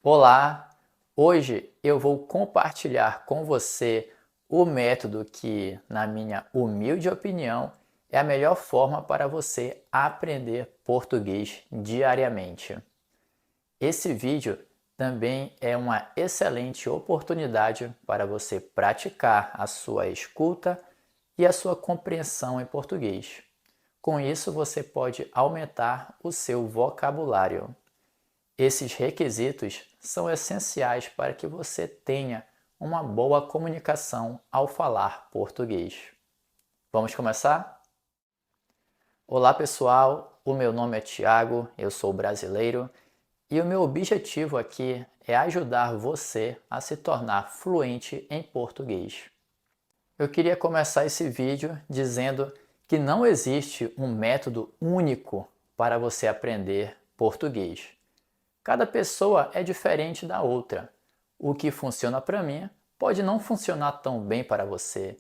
Olá! Hoje eu vou compartilhar com você o método que, na minha humilde opinião, é a melhor forma para você aprender português diariamente. Esse vídeo também é uma excelente oportunidade para você praticar a sua escuta e a sua compreensão em português. Com isso, você pode aumentar o seu vocabulário. Esses requisitos são essenciais para que você tenha uma boa comunicação ao falar português. Vamos começar? Olá pessoal, o meu nome é Tiago, eu sou brasileiro e o meu objetivo aqui é ajudar você a se tornar fluente em português. Eu queria começar esse vídeo dizendo que não existe um método único para você aprender português. Cada pessoa é diferente da outra. O que funciona para mim pode não funcionar tão bem para você,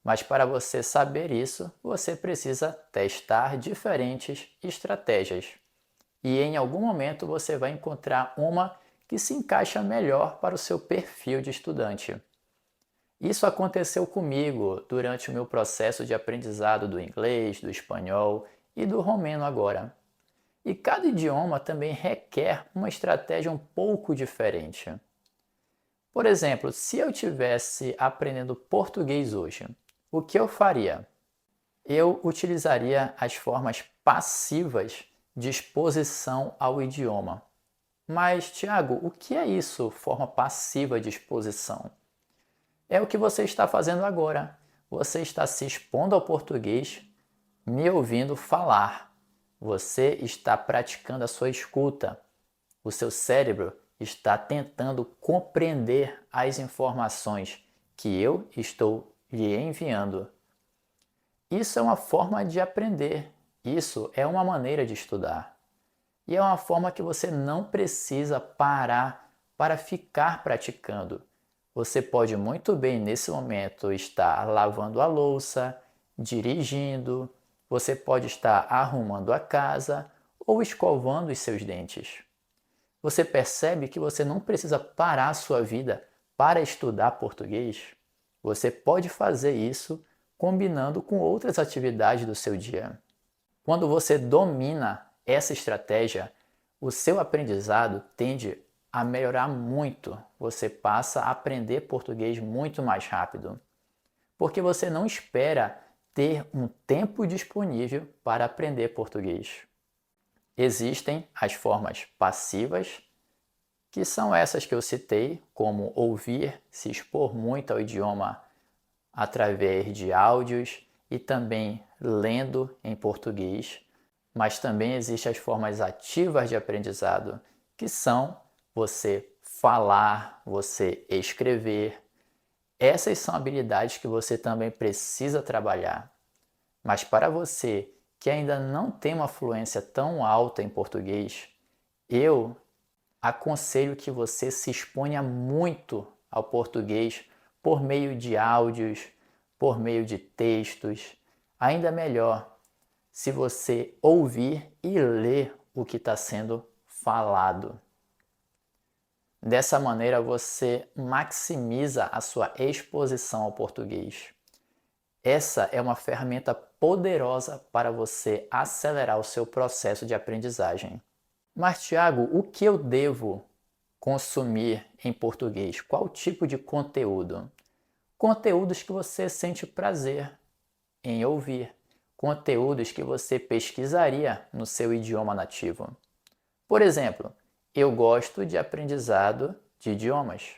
mas para você saber isso, você precisa testar diferentes estratégias. E em algum momento você vai encontrar uma que se encaixa melhor para o seu perfil de estudante. Isso aconteceu comigo durante o meu processo de aprendizado do inglês, do espanhol e do romeno agora. E cada idioma também requer uma estratégia um pouco diferente. Por exemplo, se eu estivesse aprendendo português hoje, o que eu faria? Eu utilizaria as formas passivas de exposição ao idioma. Mas, Tiago, o que é isso, forma passiva de exposição? É o que você está fazendo agora. Você está se expondo ao português, me ouvindo falar. Você está praticando a sua escuta. O seu cérebro está tentando compreender as informações que eu estou lhe enviando. Isso é uma forma de aprender. Isso é uma maneira de estudar. E é uma forma que você não precisa parar para ficar praticando. Você pode muito bem nesse momento estar lavando a louça, dirigindo, você pode estar arrumando a casa ou escovando os seus dentes. Você percebe que você não precisa parar a sua vida para estudar português? Você pode fazer isso combinando com outras atividades do seu dia. Quando você domina essa estratégia, o seu aprendizado tende a melhorar muito. Você passa a aprender português muito mais rápido. Porque você não espera ter um tempo disponível para aprender português. Existem as formas passivas, que são essas que eu citei, como ouvir, se expor muito ao idioma através de áudios e também lendo em português. Mas também existem as formas ativas de aprendizado, que são você falar, você escrever. Essas são habilidades que você também precisa trabalhar. Mas para você que ainda não tem uma fluência tão alta em português, eu aconselho que você se exponha muito ao português por meio de áudios, por meio de textos. Ainda melhor, se você ouvir e ler o que está sendo falado. Dessa maneira você maximiza a sua exposição ao português. Essa é uma ferramenta poderosa para você acelerar o seu processo de aprendizagem. Mas, Tiago, o que eu devo consumir em português? Qual tipo de conteúdo? Conteúdos que você sente prazer em ouvir. Conteúdos que você pesquisaria no seu idioma nativo. Por exemplo, eu gosto de aprendizado de idiomas.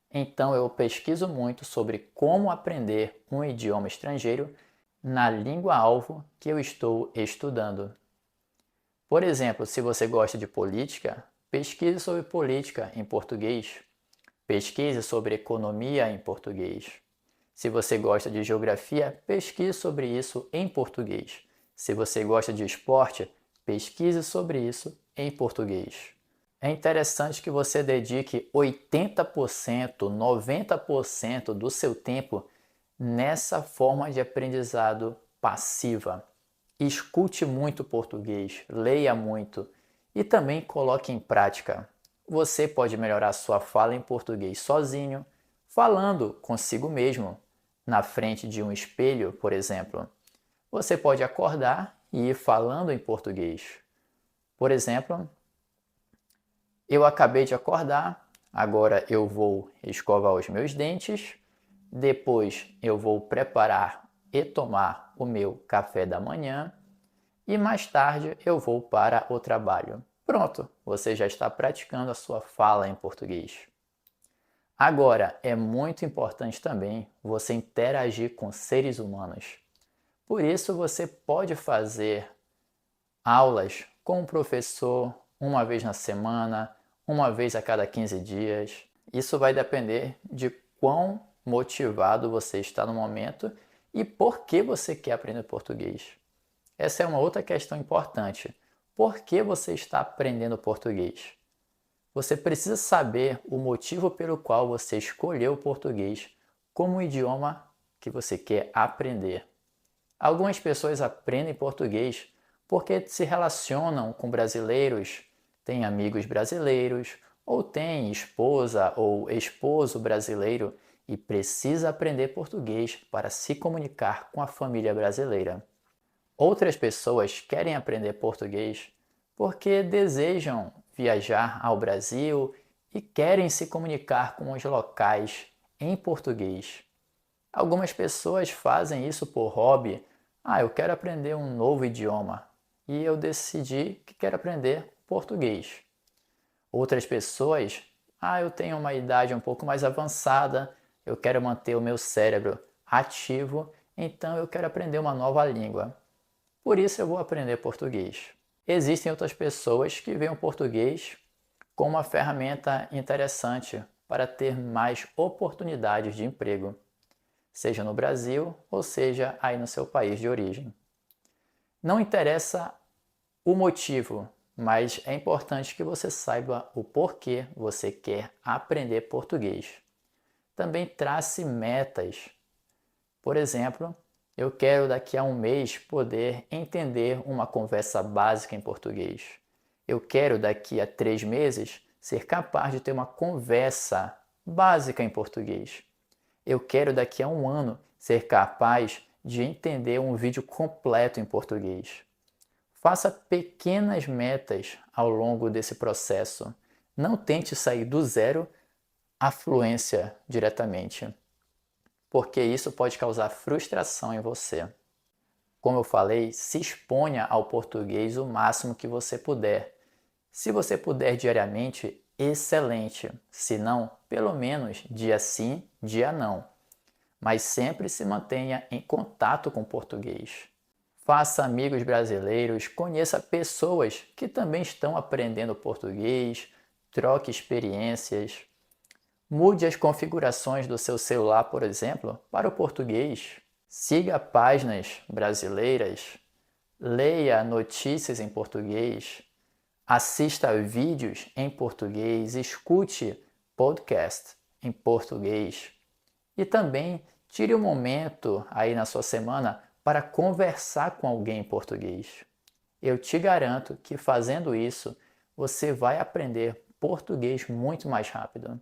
Então eu pesquiso muito sobre como aprender um idioma estrangeiro na língua-alvo que eu estou estudando. Por exemplo, se você gosta de política, pesquise sobre política em português. Pesquise sobre economia em português. Se você gosta de geografia, pesquise sobre isso em português. Se você gosta de esporte, pesquise sobre isso em português. É interessante que você dedique 80%, 90% do seu tempo nessa forma de aprendizado passiva. Escute muito português, leia muito e também coloque em prática. você pode melhorar sua fala em português sozinho, falando consigo mesmo, na frente de um espelho, por exemplo. Você pode acordar e ir falando em português. Por exemplo, eu acabei de acordar, agora eu vou escovar os meus dentes, depois eu vou preparar e tomar o meu café da manhã e mais tarde eu vou para o trabalho. Pronto, você já está praticando a sua fala em português. Agora, é muito importante também você interagir com seres humanos. Por isso, você pode fazer aulas com o professor uma vez na semana, uma vez a cada 15 dias. Isso vai depender de quão motivado você está no momento e por que você quer aprender português. Essa é uma outra questão importante. Por que você está aprendendo português? Você precisa saber o motivo pelo qual você escolheu o português como um idioma que você quer aprender. Algumas pessoas aprendem português porque se relacionam com brasileiros, têm amigos brasileiros, ou têm esposa ou esposo brasileiro e precisa aprender português para se comunicar com a família brasileira. Outras pessoas querem aprender português porque desejam viajar ao Brasil e querem se comunicar com os locais em português. Algumas pessoas fazem isso por hobby. Eu quero aprender um novo idioma e eu decidi que quero aprender português. Outras pessoas, eu tenho uma idade um pouco mais avançada, eu quero manter o meu cérebro ativo, então eu quero aprender uma nova língua. Por isso eu vou aprender português. Existem outras pessoas que veem o português como uma ferramenta interessante para ter mais oportunidades de emprego, seja no Brasil ou seja aí no seu país de origem. Não interessa o motivo, mas é importante que você saiba o porquê você quer aprender português. Também trace metas. Por exemplo, eu quero daqui a um mês poder entender uma conversa básica em português. Eu quero daqui a 3 meses ser capaz de ter uma conversa básica em português. Eu quero daqui a um ano ser capaz de entender um vídeo completo em português. Faça pequenas metas ao longo desse processo. Não tente sair do zero à fluência diretamente, porque isso pode causar frustração em você. Como eu falei, se exponha ao português o máximo que você puder. Se você puder diariamente, excelente. Se não, pelo menos dia sim, dia não. Mas sempre se mantenha em contato com o português. Faça amigos brasileiros, conheça pessoas que também estão aprendendo português, troque experiências. Mude as configurações do seu celular, por exemplo, para o português. Siga páginas brasileiras. Leia notícias em português. Assista vídeos em português. Escute podcast em português. E também tire um momento aí na sua semana para conversar com alguém em português. Eu te garanto que fazendo isso, você vai aprender português muito mais rápido.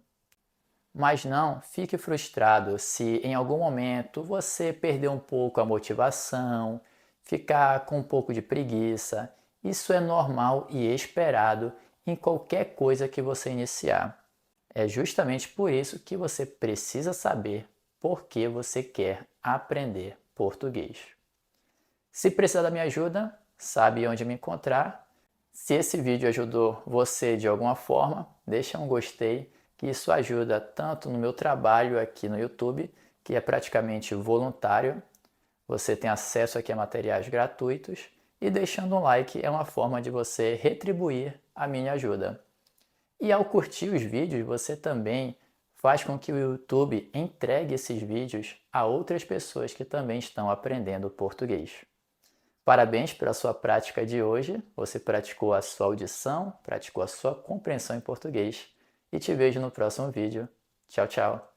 Mas não fique frustrado se em algum momento você perder um pouco a motivação, ficar com um pouco de preguiça. Isso é normal e esperado em qualquer coisa que você iniciar. É justamente por isso que você precisa saber por que você quer aprender português. Se precisar da minha ajuda, sabe onde me encontrar. Se esse vídeo ajudou você de alguma forma, deixa um gostei, que isso ajuda tanto no meu trabalho aqui no YouTube, que é praticamente voluntário. Você tem acesso aqui a materiais gratuitos e deixando um like é uma forma de você retribuir a minha ajuda. E ao curtir os vídeos, você também faz com que o YouTube entregue esses vídeos a outras pessoas que também estão aprendendo português. Parabéns pela sua prática de hoje. Você praticou a sua audição, praticou a sua compreensão em português. E te vejo no próximo vídeo. Tchau, tchau!